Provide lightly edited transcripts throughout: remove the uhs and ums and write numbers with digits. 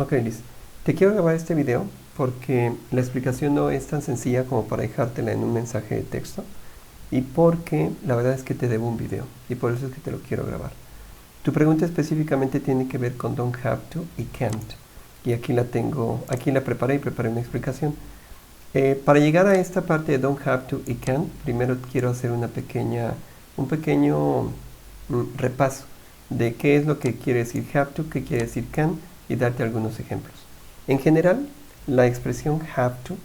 Ok, Liz. Te quiero grabar este video porque la explicación no es tan sencilla como para dejártela en un mensaje de texto y porque la verdad es que te debo un video y por eso es que te lo quiero grabar. Tu pregunta específicamente tiene que ver con don't have to y can't. Y aquí la tengo, aquí la preparé y preparé una explicación. Para llegar a esta parte de don't have to y can't, primero quiero hacer un pequeño repaso de qué es lo que quiere decir have to, qué quiere decir can y darte algunos ejemplos. En general, la expresión have to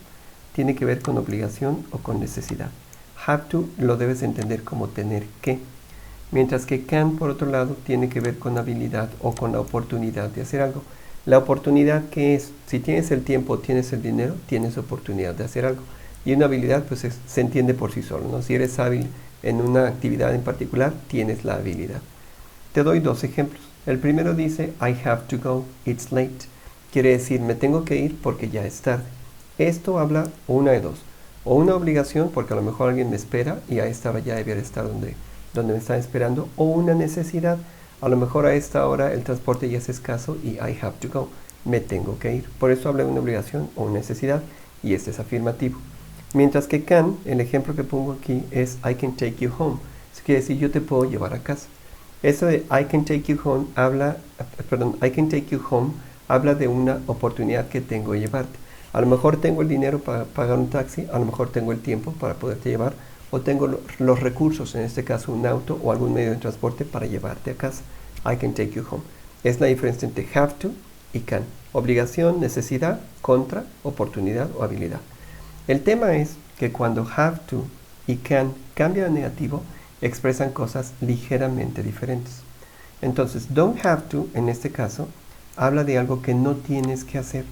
tiene que ver con obligación o con necesidad. Have to lo debes entender como tener que, mientras que can, por otro lado, tiene que ver con habilidad o con la oportunidad de hacer algo. La oportunidad que es, si tienes el tiempo, tienes el dinero, tienes oportunidad de hacer algo. Y una habilidad pues se entiende por sí solo, ¿no? Si eres hábil en una actividad en particular, tienes la habilidad. Te doy dos ejemplos. El primero dice, I have to go, it's late. Quiere decir, me tengo que ir porque ya es tarde. Esto habla una de dos. O una obligación, porque a lo mejor alguien me espera y a esta hora ya debiera estar donde me están esperando. O una necesidad. A lo mejor a esta hora el transporte ya es escaso y I have to go. Me tengo que ir. Por eso habla de una obligación o una necesidad y este es afirmativo. Mientras que can, el ejemplo que pongo aquí es I can take you home. Eso quiere decir yo te puedo llevar a casa. Eso de I can take you home I can take you home habla de una oportunidad que tengo de llevarte. A lo mejor tengo el dinero para pagar un taxi, a lo mejor tengo el tiempo para poderte llevar, o tengo los recursos, en este caso un auto o algún medio de transporte para llevarte a casa. I can take you home. Es la diferencia entre have to y can. Obligación, necesidad, contra, oportunidad o habilidad. El tema es que cuando have to y can cambian a negativo, expresan cosas ligeramente diferentes. Entonces, don't have to, en este caso, habla de algo que no tienes que hacer,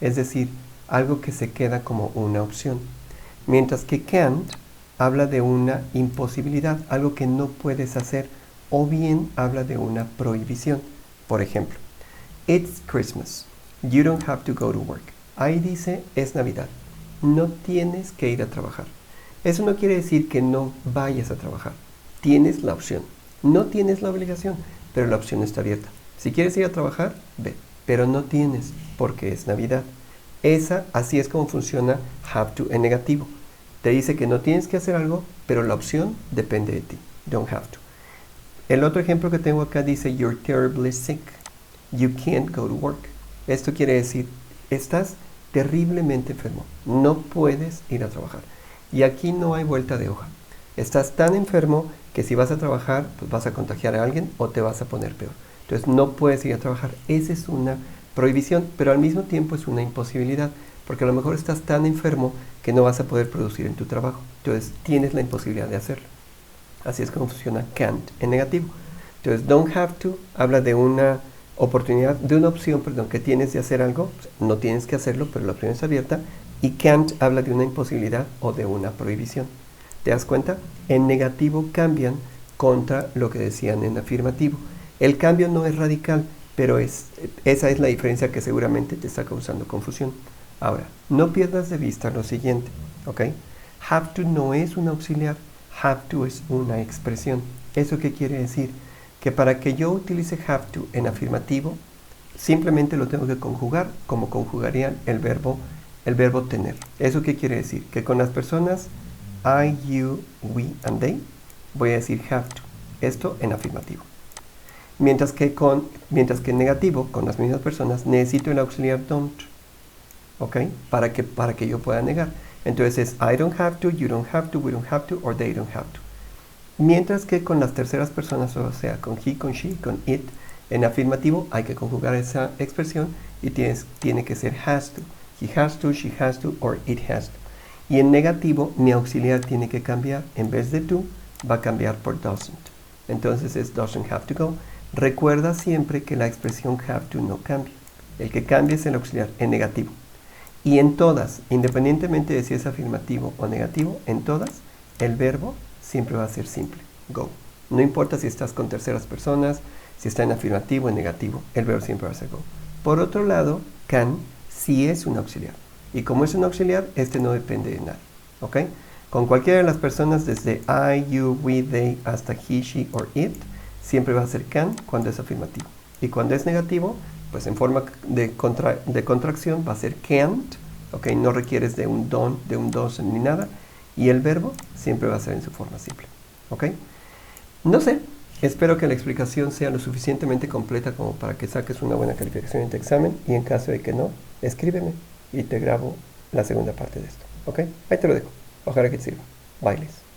es decir, algo que se queda como una opción. Mientras que can't habla de una imposibilidad, algo que no puedes hacer, o bien habla de una prohibición. Por ejemplo, it's Christmas, you don't have to go to work. Ahí dice, es Navidad, no tienes que ir a trabajar. Eso no quiere decir que no vayas a trabajar. Tienes la opción. No tienes la obligación, pero la opción está abierta. Si quieres ir a trabajar, ve, pero no tienes, porque es Navidad. Así es como funciona have to en negativo. Te dice que no tienes que hacer algo, pero la opción depende de ti. Don't have to. El otro ejemplo que tengo acá dice, you're terribly sick. You can't go to work. Esto quiere decir, estás terriblemente enfermo. No puedes ir a trabajar. Y aquí no hay vuelta de hoja. Estás tan enfermo que si vas a trabajar, pues vas a contagiar a alguien o te vas a poner peor. Entonces no puedes ir a trabajar. Esa es una prohibición, pero al mismo tiempo es una imposibilidad, porque a lo mejor estás tan enfermo que no vas a poder producir en tu trabajo. Entonces tienes la imposibilidad de hacerlo. Así es como funciona can't en negativo. Entonces don't have to habla de una oportunidad, de una opción, que tienes de hacer algo. No tienes que hacerlo, pero la opción es abierta. Y can't habla de una imposibilidad o de una prohibición. ¿Te das cuenta? En negativo cambian contra lo que decían en afirmativo. El cambio no es radical, pero esa es la diferencia que seguramente te está causando confusión. Ahora, no pierdas de vista lo siguiente, ¿ok? Have to no es un auxiliar, have to es una expresión. ¿Eso qué quiere decir? Que para que yo utilice have to en afirmativo, simplemente lo tengo que conjugar como conjugaría el verbo tener. ¿Eso qué quiere decir? Que con las personas I, you, we and they voy a decir have to. Esto en afirmativo. Mientras que en negativo, con las mismas personas, necesito el auxiliar don't. ¿Ok? Para que yo pueda negar. Entonces es I don't have to, you don't have to, we don't have to, or they don't have to. Mientras que con las terceras personas, o sea, con he, con she, con it, en afirmativo hay que conjugar esa expresión y tiene que ser has to. He has to, she has to, or it has to. Y en negativo, mi auxiliar tiene que cambiar. En vez de to, va a cambiar por doesn't. Entonces es doesn't have to go. Recuerda siempre que la expresión have to no cambia. El que cambia es el auxiliar en negativo. Y en todas, independientemente de si es afirmativo o negativo, en todas, el verbo siempre va a ser simple. Go. No importa si estás con terceras personas, si está en afirmativo o en negativo, el verbo siempre va a ser go. Por otro lado, can sí es un auxiliar. Y como es un auxiliar, este no depende de nada. ¿Ok? Con cualquiera de las personas, desde I, you, we, they, hasta he, she or it, siempre va a ser can cuando es afirmativo. Y cuando es negativo, pues en forma de contracción va a ser can't, ¿ok? No requieres de un don't, de un does ni nada. Y el verbo siempre va a ser en su forma simple, ¿ok? No sé, espero que la explicación sea lo suficientemente completa como para que saques una buena calificación en tu examen. Y en caso de que no, escríbeme y te grabo la segunda parte de esto, ¿ok? Ahí te lo dejo. Ojalá que te sirva. Bailes.